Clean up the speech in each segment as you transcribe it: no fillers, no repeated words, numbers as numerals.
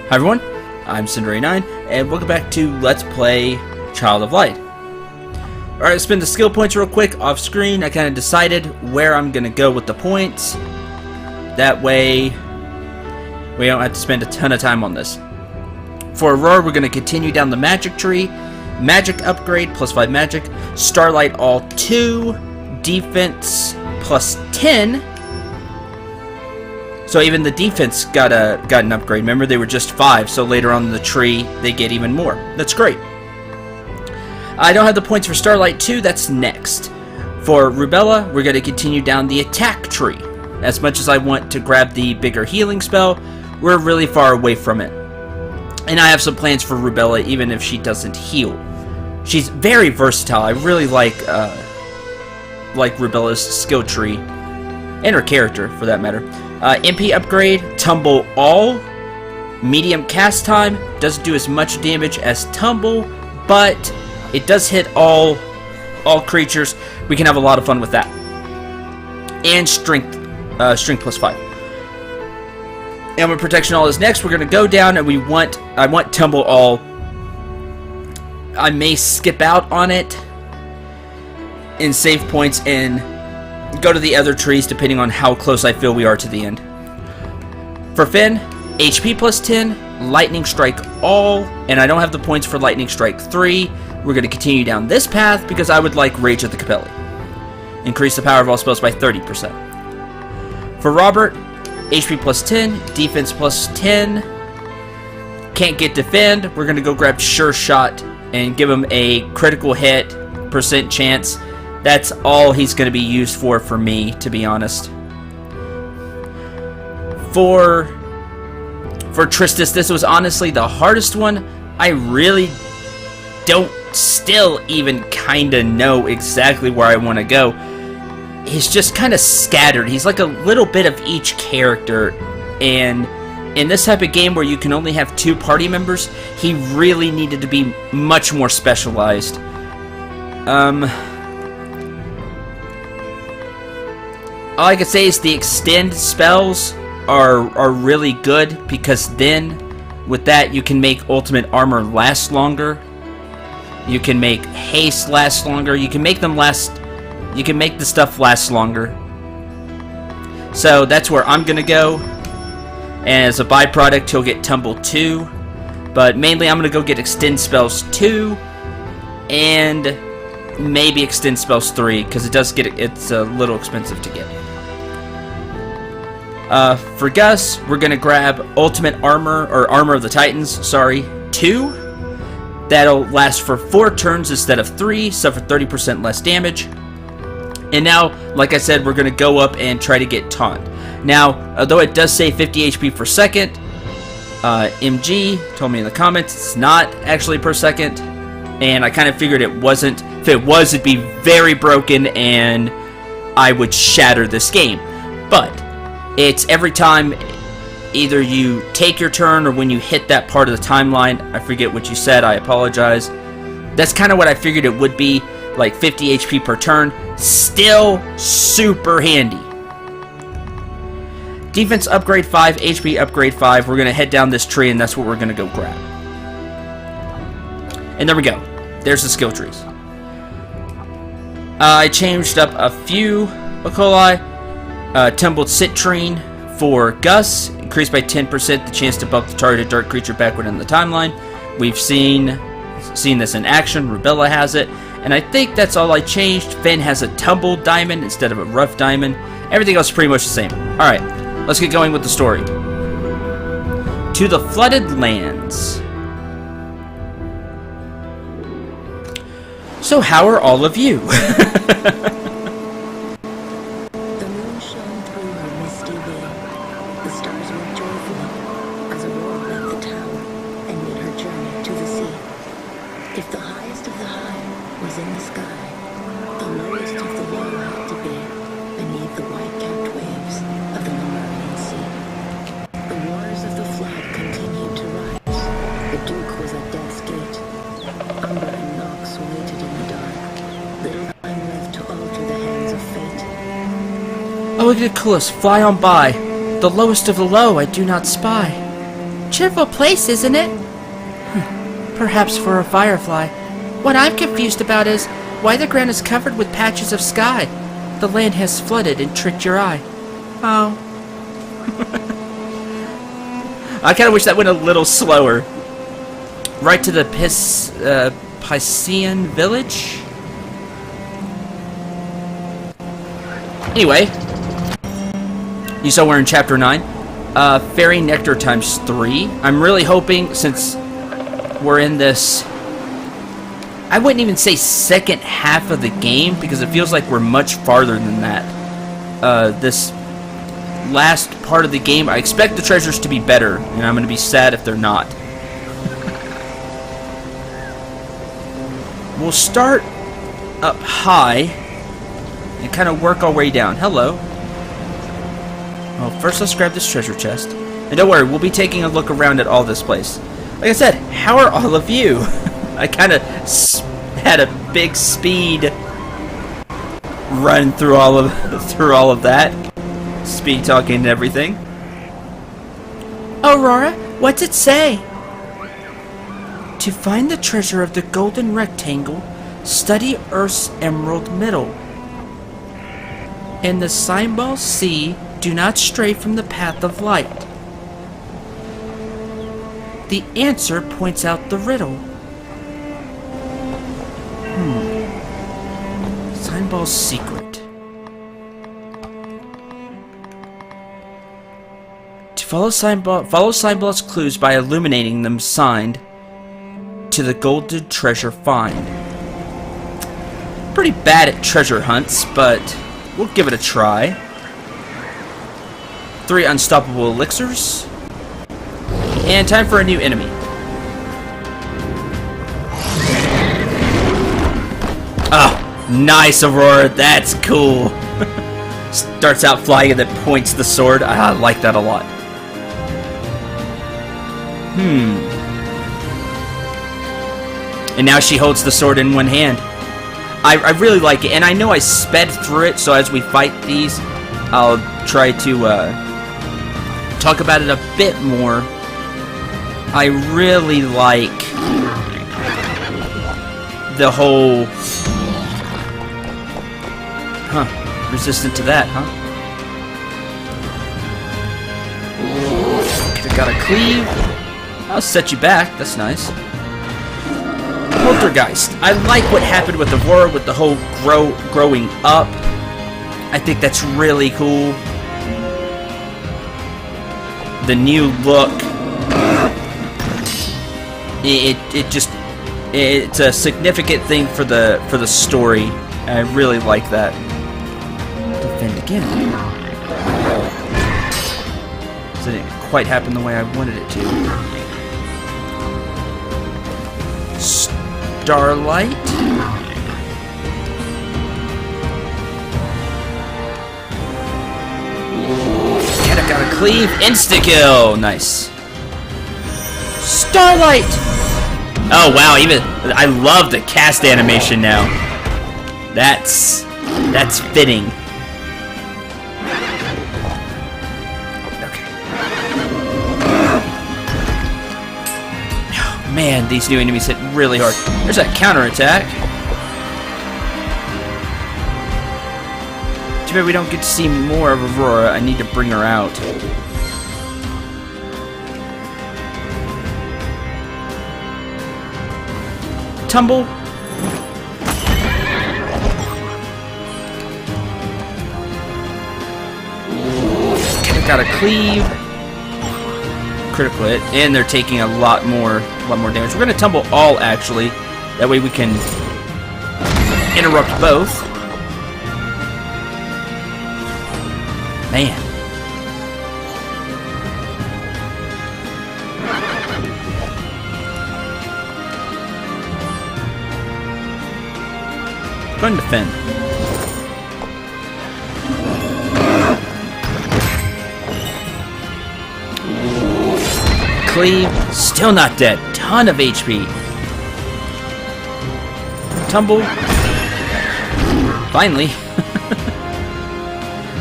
Hi everyone, I'm Cinder89, and welcome back to Let's Play Child of Light. Alright, let's spend the skill points real quick off screen. I kind of decided where I'm going to go with the points. That way, we don't have to spend a ton of time on this. For Aurora, we're going to continue down the magic tree. Magic upgrade, plus 5 magic. Starlight all 2. Defense, plus 10. So even the defense got an upgrade. Remember, they were just 5, so later on in the tree, they get even more. That's great. I don't have the points for Starlight 2. That's next. For Rubella, we're going to continue down the attack tree. As much as I want to grab the bigger healing spell, we're really far away from it. And I have some plans for Rubella, even if she doesn't heal. She's very versatile. I really like Rubella's skill tree. And her character, for that matter. MP upgrade, Tumble all. Medium cast time, doesn't do as much damage as Tumble, but it does hit all creatures. We can have a lot of fun with that. And strength plus 5. Ailment protection all is next. We're gonna go down and I want Tumble all. I may skip out on it in save points and go to the other trees depending on how close I feel we are to the end. For Finn, HP plus 10, Lightning Strike all, and I don't have the points for Lightning Strike 3. We're going to continue down this path because I would like Rage of the Capelli. Increase the power of all spells by 30%. For Robert, HP plus 10, Defense plus 10. Can't get Defend. We're going to go grab Sure Shot and give him a critical hit % chance. That's all he's going to be used for me, to be honest. For Tristis, this was honestly the hardest one. I really don't still even kind of know exactly where I want to go. He's just kind of scattered. He's like a little bit of each character. And in this type of game where you can only have 2 party members, he really needed to be much more specialized. All I can say is the extend spells are really good, because then with that you can make ultimate armor last longer. You can make haste last longer. You can make the stuff last longer. So that's where I'm gonna go. And as a byproduct, he'll get Tumble 2. But mainly I'm gonna go get extend spells 2 and maybe extend spells 3, because it's a little expensive to get. For Gus, we're gonna grab Ultimate Armor, or Armor of the Titans, 2. That'll last for 4 turns instead of 3, suffer 30% less damage. And now, like I said, we're gonna go up and try to get Taunt. Now, although it does say 50 HP per second, MG told me in the comments it's not actually per second, and I kind of figured it wasn't. If it was, it'd be very broken and I would shatter this game. But it's every time either you take your turn or when you hit that part of the timeline. I forget what you said, I apologize. That's kind of what I figured it would be, like 50 HP per turn. Still super handy. Defense upgrade 5, HP upgrade 5. We're going to head down this tree and that's what we're going to go grab. And there we go. There's the skill trees. I changed up a few Ocoli. Tumbled Citrine for Gus, increased by 10% the chance to bump the targeted dark creature backward in the timeline. We've seen this in action. Rubella has it, and I think that's all I changed. Finn has a Tumbled Diamond instead of a Rough Diamond. Everything else is pretty much the same. Alright, let's get going with the story. To the Flooded Lands. So how are all of you? If the highest of the high was in the sky, the lowest of the low had to be beneath the white-capped waves of the Lemurian Sea. The waters of the flood continued to rise. The Duke was at death's gate. Umber and Nox waited in the dark. Little time left to alter the hands of fate. Oh, Igniculus, fly on by. The lowest of the low I do not spy. Cheerful place, isn't it? Perhaps for a firefly. What I'm confused about is why the ground is covered with patches of sky. The land has flooded and tricked your eye. Oh. I kind of wish that went a little slower. Right to the Piscean village? Anyway. You saw we're in chapter 9. Fairy nectar times 3. I'm really hoping, since we're in this, I wouldn't even say second half of the game, because it feels like we're much farther than that. This last part of the game, I expect the treasures to be better, and I'm going to be sad if they're not. We'll start up high and kind of work our way down. Hello. Well, first let's grab this treasure chest. And don't worry, we'll be taking a look around at all this place. Like I said, how are all of you? I kind of had a big speed run through all of that. Speed talking and everything. Aurora, what's it say? To find the treasure of the golden rectangle, study Earth's emerald middle. In the symbol C, do not stray from the path of light. The answer points out the riddle. Symbol's secret. To follow Symbol's clues by illuminating them, signed to the golden treasure find. Pretty bad at treasure hunts, but we'll give it a try. 3 unstoppable elixirs. And time for a new enemy. Oh, nice, Aurora. That's cool. Starts out flying and then points the sword. I like that a lot. And now she holds the sword in one hand. I really like it, and I know I sped through it, so as we fight these, I'll try to talk about it a bit more. I really like the whole... resistant to that, huh? Could've got a cleave. I'll set you back, that's nice. Poltergeist. I like what happened with Aurora with the whole growing up. I think that's really cool. The new look. It's a significant thing for the story. I really like that. Defend again. So it didn't quite happen the way I wanted it to. Starlight. And I got a cleave. Insta-kill. Nice. Starlight. Oh, wow. Even I love the cast animation now. That's fitting. Man, these new enemies hit really hard. There's that counterattack. Too bad we don't get to see more of Aurora. I need to bring her out. Tumble. Got a cleave. Critical hit, and they're taking a lot more damage. We're gonna tumble all, actually. That way we can interrupt both. Man. Go and defend. Cleave, still not dead. Ton of HP. Tumble. Finally.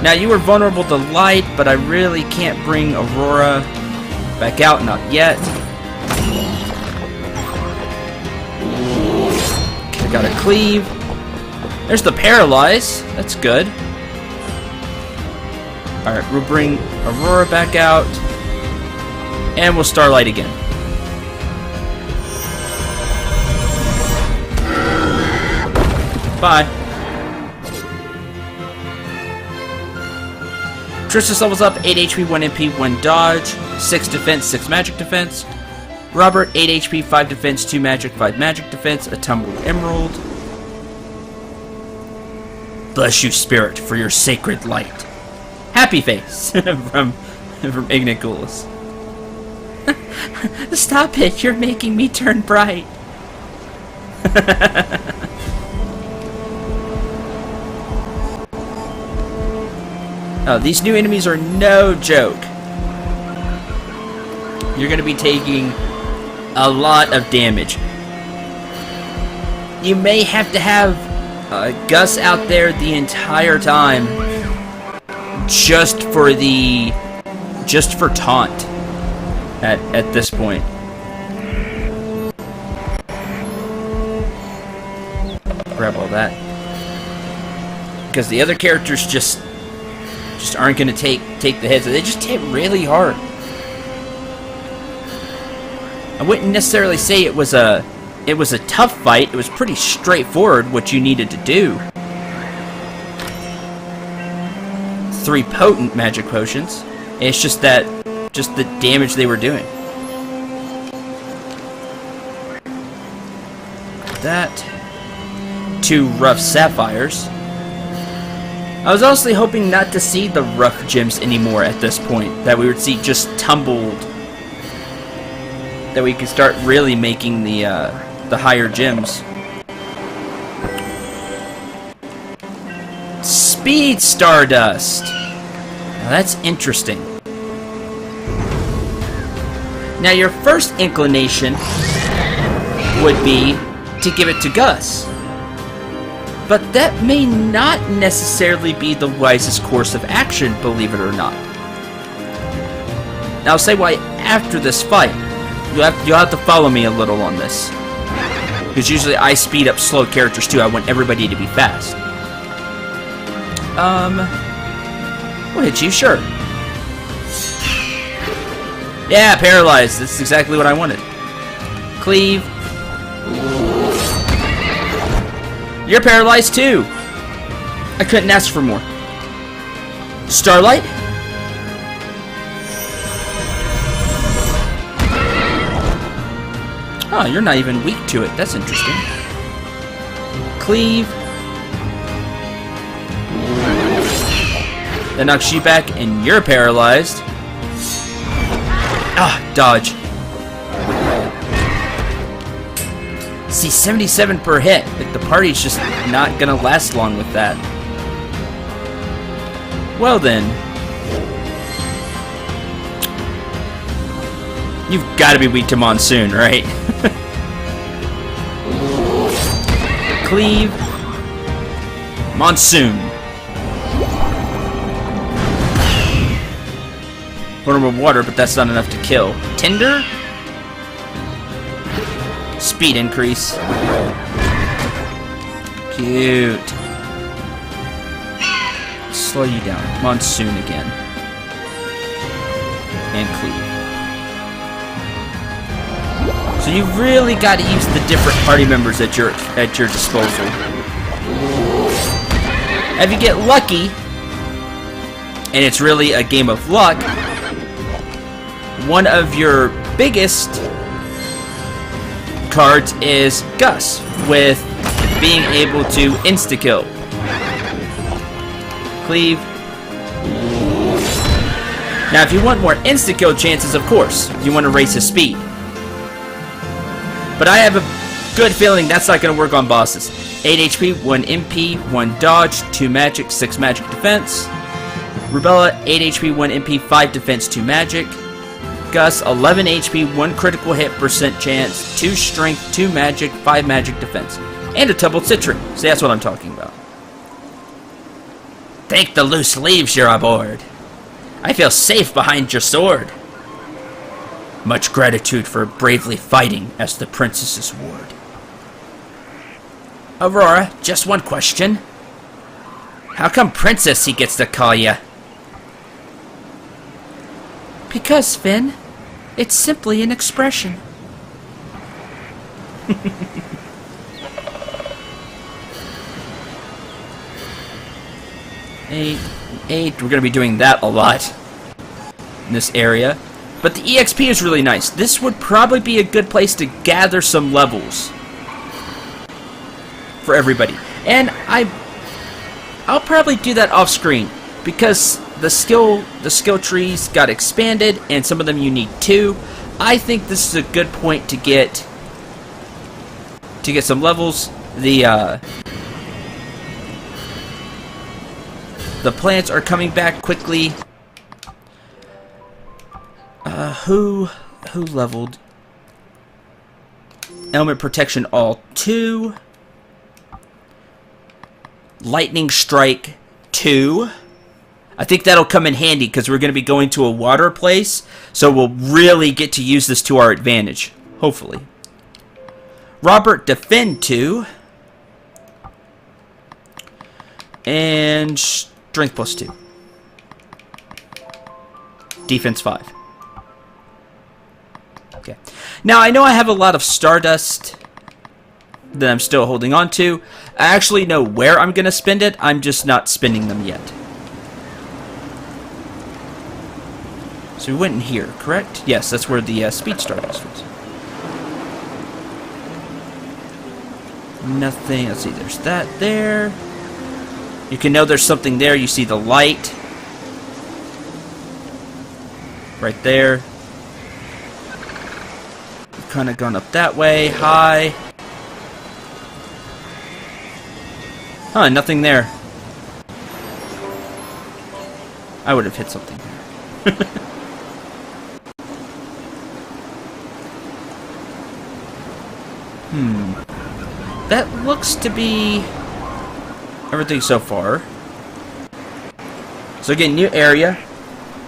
Now you were vulnerable to light, but I really can't bring Aurora Back out, not yet. I got a cleave. There's the paralyze. That's good. Alright, we'll bring Aurora back out. And we'll Starlight again. Bye. Tristus levels up, 8 HP, 1 MP, 1 dodge, 6 defense, 6 magic defense. Robert, 8 HP, 5 defense, 2 magic, 5 magic defense, a tumbled emerald. Bless you, spirit, for your sacred light. Happy face from Igniculus. Stop it, you're making me turn bright. Oh, these new enemies are no joke. You're going to be taking a lot of damage. You may have to have Gus out there the entire time just for taunt at this point. Grab all that. Because the other characters just aren't going to take the hits. They just hit really hard. I wouldn't necessarily say it was a tough fight. It was pretty straightforward what you needed to do. 3 potent magic potions. It's just the damage they were doing. That. 2 rough sapphires. I was honestly hoping not to see the rough gems anymore at this point. That we would see just tumbled. That we could start really making the higher gems. Speed Stardust! Now that's interesting. Now your first inclination would be to give it to Gus. But that may not necessarily be the wisest course of action, believe it or not. Now I'll say why after this fight. You'll have to follow me a little on this. Because usually I speed up slow characters too. I want everybody to be fast. We'll hit you, sure. Yeah, paralyzed. That's exactly what I wanted. Cleave. You're paralyzed too. I couldn't ask for more. Starlight? Oh, you're not even weak to it. That's interesting. Cleave. That knocks you back, and you're paralyzed. Ah, dodge. See, 77 per hit. Like, the party's just not gonna last long with that. Well then. You've got to be weak to Monsoon, right? Cleave. Monsoon. Form of water, but that's not enough to kill. Tinder? Speed increase. Cute. Slow you down. Monsoon again. And cleave. So you've really got to use the different party members at your disposal. If you get lucky, and it's really a game of luck, one of your biggest cards is Gus, with being able to insta-kill. Cleave. Now, if you want more insta-kill chances, of course, you want to raise his speed. But I have a good feeling that's not going to work on bosses. 8 HP, 1 MP, 1 dodge, 2 magic, 6 magic defense. Rubella, 8 HP, 1 MP, 5 defense, 2 magic. Gus, 11 HP, 1 critical hit percent chance, 2 strength, 2 magic, 5 magic defense. And a tumbled citron. See, that's what I'm talking about. Thank the loose leaves you're aboard. I feel safe behind your sword. Much gratitude for bravely fighting as the princess's ward. Aurora, just one question. How come Princess he gets to call ya? Because, Finn, it's simply an expression. Eight. We're going to be doing that a lot in this area. But the EXP is really nice. This would probably be a good place to gather some levels for everybody. And I'll probably do that off screen because the skill trees got expanded and some of them you need 2. I think this is a good point to get some levels. The plants are coming back quickly. Who leveled? Element protection all 2. Lightning strike 2. I think that'll come in handy because we're going to be going to a water place, so we'll really get to use this to our advantage, hopefully. Robert defend 2. And strength plus 2. Defense 5. Okay. Now, I know I have a lot of Stardust that I'm still holding on to. I actually know where I'm going to spend it. I'm just not spending them yet. So we went in here, correct? Yes, that's where the speed Stardust was. Nothing. Let's see. There's that there. You can know there's something there. You see the light. Right there. Kind of gone up that way. High. Huh, nothing there. I would have hit something there. That looks to be everything so far. So again, new area.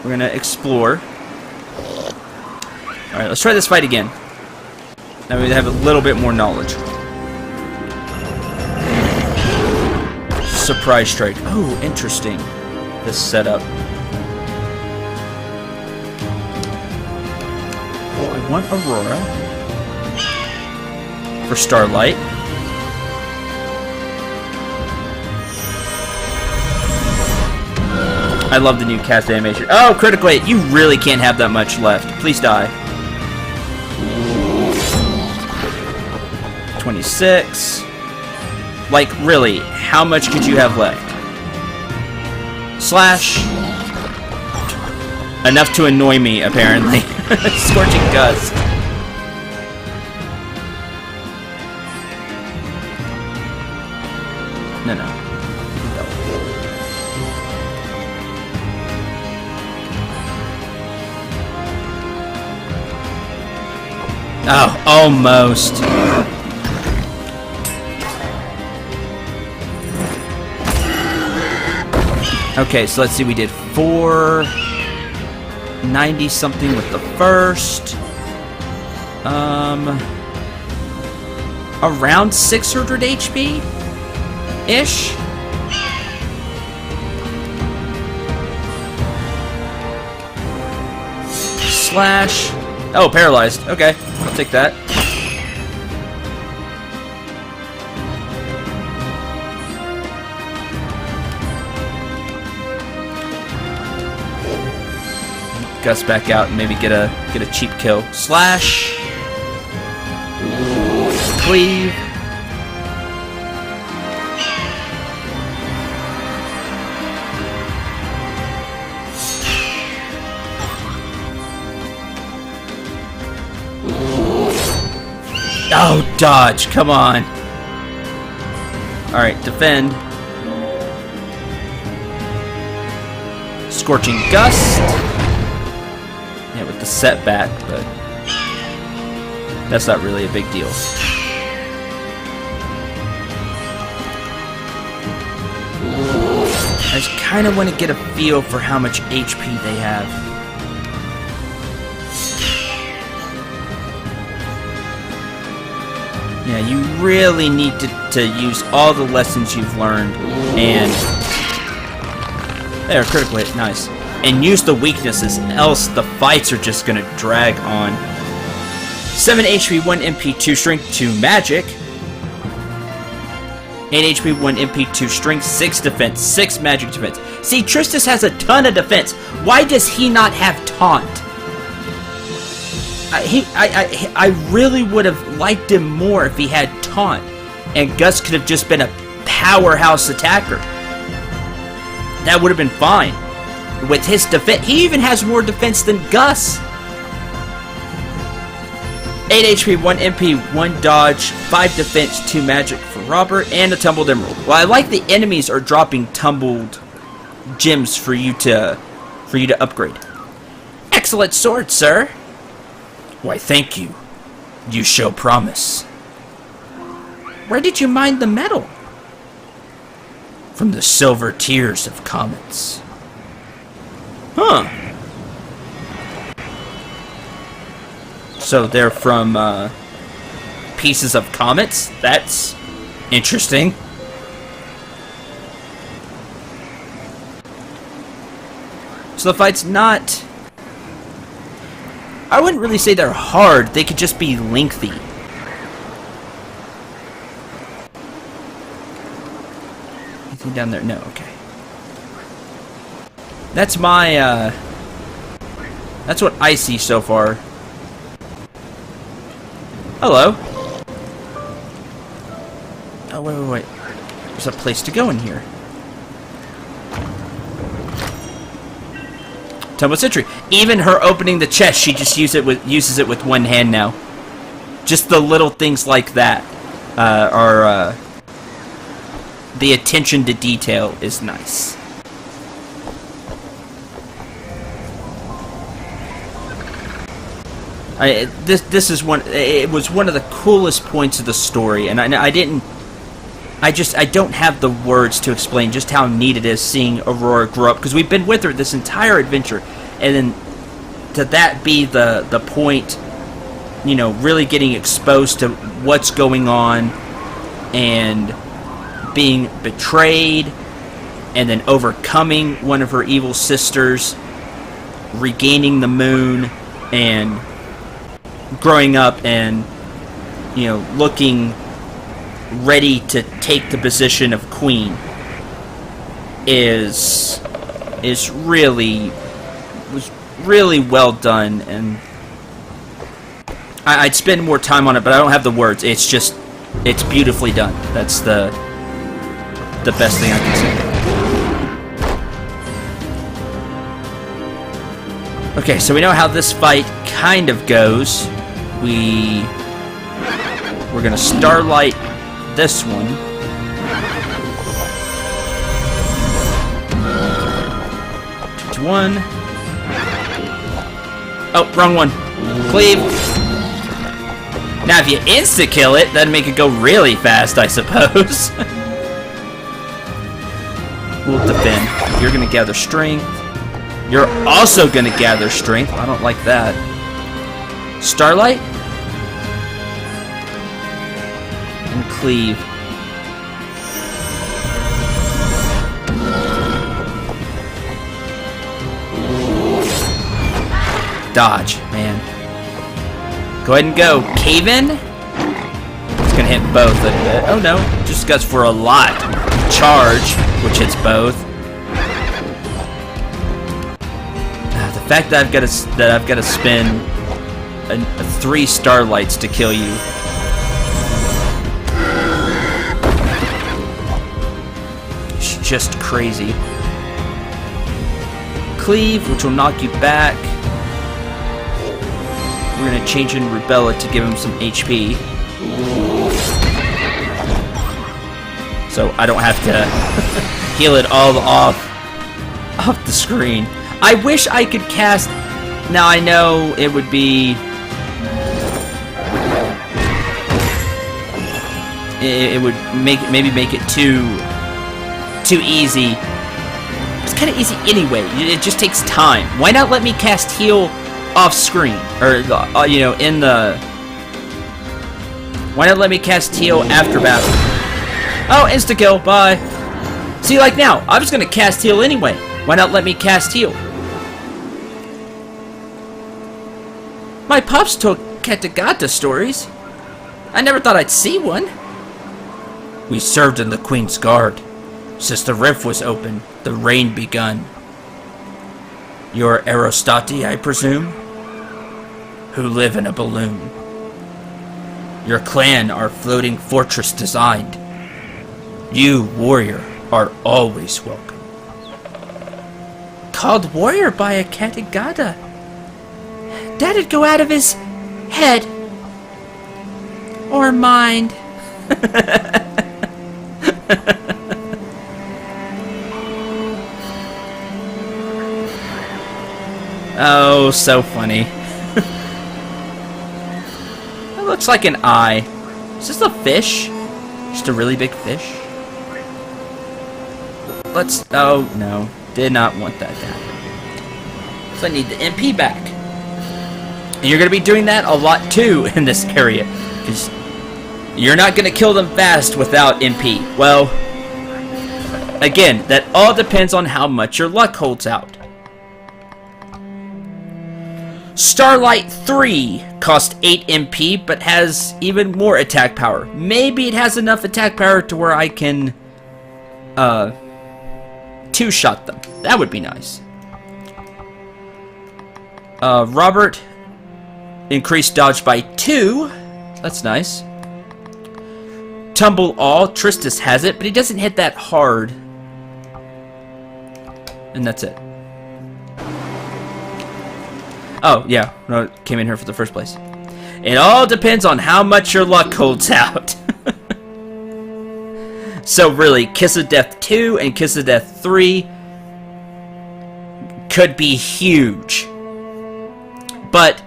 We're gonna explore. Alright, let's try this fight again. Now we have a little bit more knowledge. Surprise strike. Oh, interesting. This setup. Oh, I want Aurora. For Starlight. I love the new cast animation. Oh, critical hit. You really can't have that much left. Please die. 26. Like, really, how much could you have left? Slash. Enough to annoy me, apparently. Scorching Gust. No. Oh, almost. Okay, so let's see, we did 490 something with the first. Around 600 HP ish. Slash. Oh, paralyzed. Okay, I'll take that. Gus back out and maybe get a cheap kill. Slash. Cleave. Oh, dodge. Come on. Alright, defend. Scorching Gust. Yeah, with the setback, but that's not really a big deal. I just kind of want to get a feel for how much HP they have. Yeah, you really need to use all the lessons you've learned, and there, critical hit, nice. And use the weaknesses, else the fights are just gonna drag on. 7 HP, 1 MP, 2 strength, 2 magic. 8 HP, 1 MP, 2 strength, 6 defense, 6 magic defense. See, Tristus has a ton of defense. Why does he not have taunt? I really would have liked him more if he had taunt, and Gus could have just been a powerhouse attacker. That would have been fine. With his defense, he even has more defense than Gus. 8 HP, 1 MP, 1 dodge, 5 defense, 2 magic for Robert, and a tumbled emerald. Well, I like the enemies are dropping tumbled gems for you to upgrade. Excellent sword, sir. Why, thank you. You show promise. Where did you mine the metal? From the silver tears of comets. Huh. So they're from pieces of comets? That's interesting. So the fight's not... I wouldn't really say they're hard. They could just be lengthy. Anything down there? No, okay. That's my, that's what I see so far. Hello. Oh, wait. There's a place to go in here. Tumble Sentry. Even her opening the chest, she just uses it with one hand now. Just the little things like that are the attention to detail is nice. This is one. It was one of the coolest points of the story, and I don't have the words to explain just how neat it is seeing Aurora grow up, because we've been with her this entire adventure, and then to that be the point, you know, really getting exposed to what's going on and being betrayed, and then overcoming one of her evil sisters, regaining the moon, and growing up and, you know, looking ready to take the position of queen was really well done, and I'd spend more time on it, but I don't have the words. It's beautifully done. That's the best thing I can say. Okay, so we know how this fight kind of goes. We're gonna starlight this one. One. Oh, wrong one. Cleave. Now, if you insta-kill it, that'd make it go really fast, I suppose. We'll defend. You're gonna gather strength. You're also gonna gather strength. I don't like that. Starlight. And cleave. Dodge, man. Go ahead and go. Cave in? It's gonna hit both, I bet. Oh no, just goes for a lot. Charge, which hits both. The fact that I've got to spend 3 starlights to kill you. It's just crazy. Cleave, which will knock you back. We're gonna change in Rubella to give him some HP. So I don't have to heal it all off the screen. I wish I could cast... Now I know it would be... It would maybe make it too easy. It's kind of easy anyway. It just takes time. Why not let me cast heal off screen, or you know, in the Why not let me cast heal after battle? Oh, insta-kill, bye. See, like now, I was gonna cast heal anyway. Why not let me cast heal? My pops told Katagata stories. I never thought I'd see one. We served in the Queen's Guard. Since the rift was open, the rain begun. You're Arostati, I presume? Who live in a balloon. Your clan are floating fortress designed. You, warrior, are always welcome. Called warrior by a Katagata. That'd go out of his head. Or mind. Oh, so funny. That looks like an eye. Is this a fish? Just a really big fish? Let's... Oh, no. Did not want that to happen. So I need the MP back. And you're going to be doing that a lot, too, in this area. Because you're not going to kill them fast without MP. Well, again, that all depends on how much your luck holds out. Starlight 3 costs 8 MP, but has even more attack power. Maybe it has enough attack power to where I can two-shot them. That would be nice. Robert increased dodge by 2. That's nice. Tumble All, Tristus has it, but he doesn't hit that hard. And that's it. Oh, yeah. No, it came in here for the first place. It all depends on how much your luck holds out. So really, Kiss of Death 2 and Kiss of Death 3 could be huge. But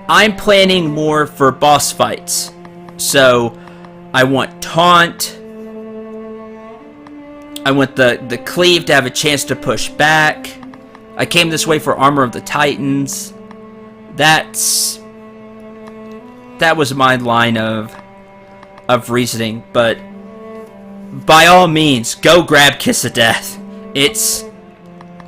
I'm planning more for boss fights. So I want Taunt. I want the Cleave to have a chance to push back. I came this way for Armor of the Titans. That was my line of reasoning, but by all means, go grab Kiss of Death. It's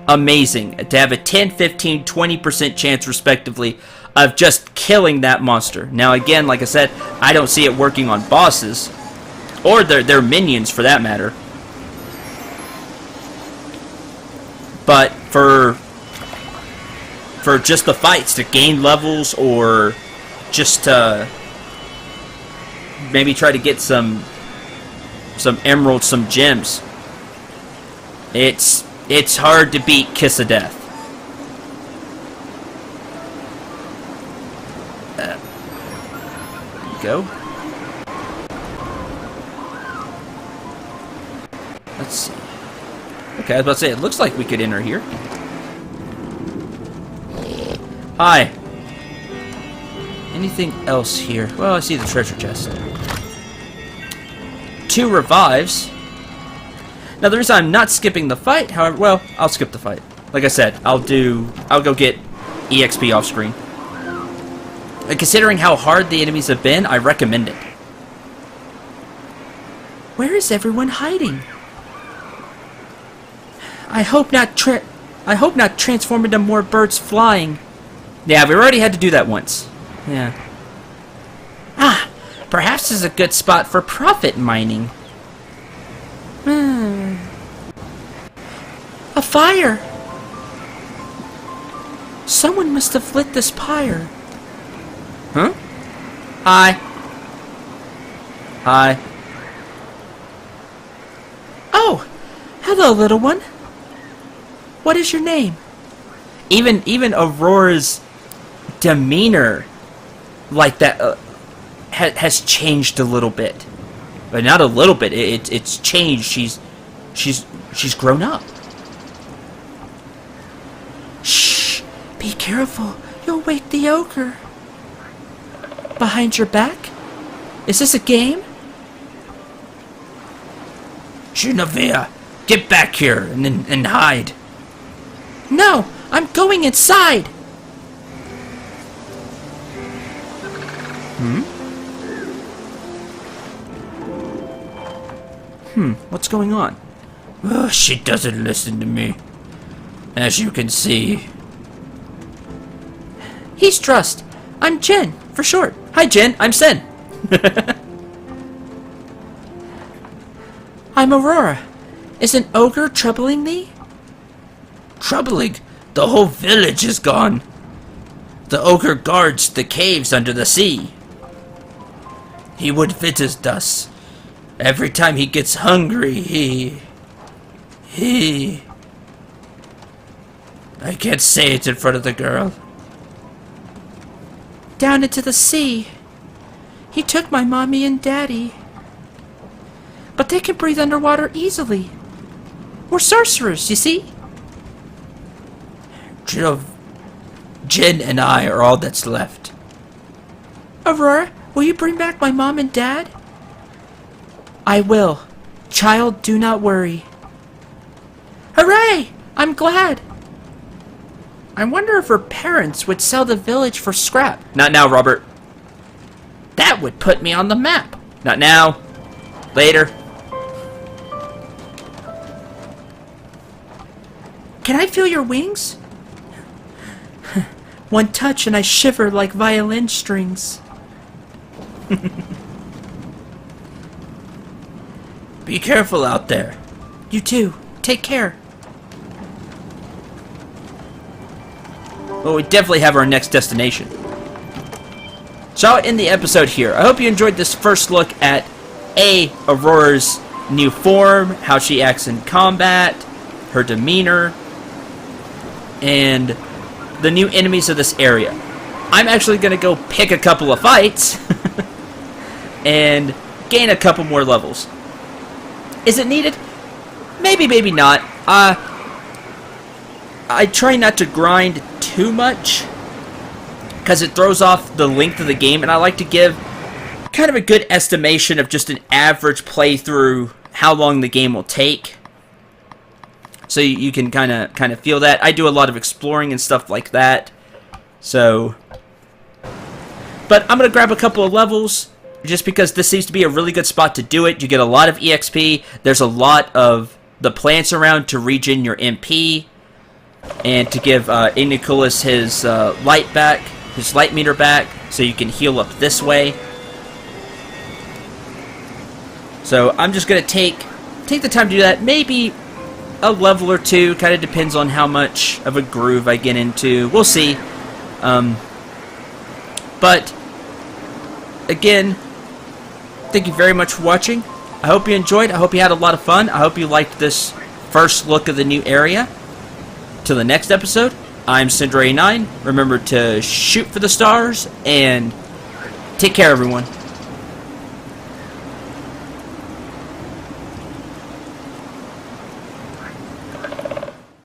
amazing to have a 10, 15, 20% chance, respectively, of just killing that monster. Now, again, like I said, I don't see it working on bosses, or their minions, for that matter. But for just the fights, to gain levels, or just to maybe try to get some emeralds, some gems. It's hard to beat Kiss of Death. There you go. Let's see. Okay, I was about to say, it looks like we could enter here. Hi. Anything else here? Well, I see the treasure chest. 2 revives. Now, the reason I'm not skipping the fight, however, well, I'll skip the fight. Like I said, I'll go get EXP off screen. And considering how hard the enemies have been, I recommend it. Where is everyone hiding? I hope not transform into more birds flying. Yeah, we already had to do that once. Yeah. Ah, perhaps this is a good spot for profit mining. A fire! Someone must have lit this pyre. Huh? Hi. Hi. Oh! Hello, little one. What is your name? Even Aurora's demeanor, like that, has changed a little bit, but not a little bit. It's changed. She's grown up. Shh! Be careful. You'll wake the ogre. Behind your back? Is this a game? Genevieve, get back here and hide. No, I'm going inside. What's going on? She doesn't listen to me. As you can see. He's Trust. I'm Jen, for short. Hi, Jen. I'm Sen. I'm Aurora. Is an ogre troubling thee? Troubling? The whole village is gone. The ogre guards the caves under the sea. He would visit us. Every time he gets hungry, he... I can't say it in front of the girl. Down into the sea. He took my mommy and daddy. But they can breathe underwater easily. We're sorcerers, you see? Jen and I are all that's left. Aurora, will you bring back my mom and dad? I will. Child, do not worry. Hooray! I'm glad. I wonder if her parents would sell the village for scrap. Not now, Robert. That would put me on the map. Not now. Later. Can I feel your wings? One touch and I shiver like violin strings. Be careful out there. You too. Take care. Well, we definitely have our next destination. So I'll end the episode here. I hope you enjoyed this first look at Aurora's new form, how she acts in combat, her demeanor, and the new enemies of this area. I'm actually going to go pick a couple of fights and gain a couple more levels. Is it needed? Maybe, maybe not. I try not to grind too much because it throws off the length of the game, and I like to give kind of a good estimation of just an average playthrough, how long the game will take. So you can kind of feel that. I do a lot of exploring and stuff like that. So, but I'm going to grab a couple of levels just because this seems to be a really good spot to do it. You get a lot of EXP. There's a lot of the plants around to regen your MP and to give Igniculus his light back, his light meter back, so you can heal up this way. So I'm just going to take the time to do that. Maybe a level or two, kind of depends on how much of a groove I get into. We'll see. But again, thank you very much for watching. I hope you enjoyed. I hope you had a lot of fun. I hope you liked this first look of the new area. Till the next episode, I'm Cinder89. Remember to shoot for the stars and take care, everyone.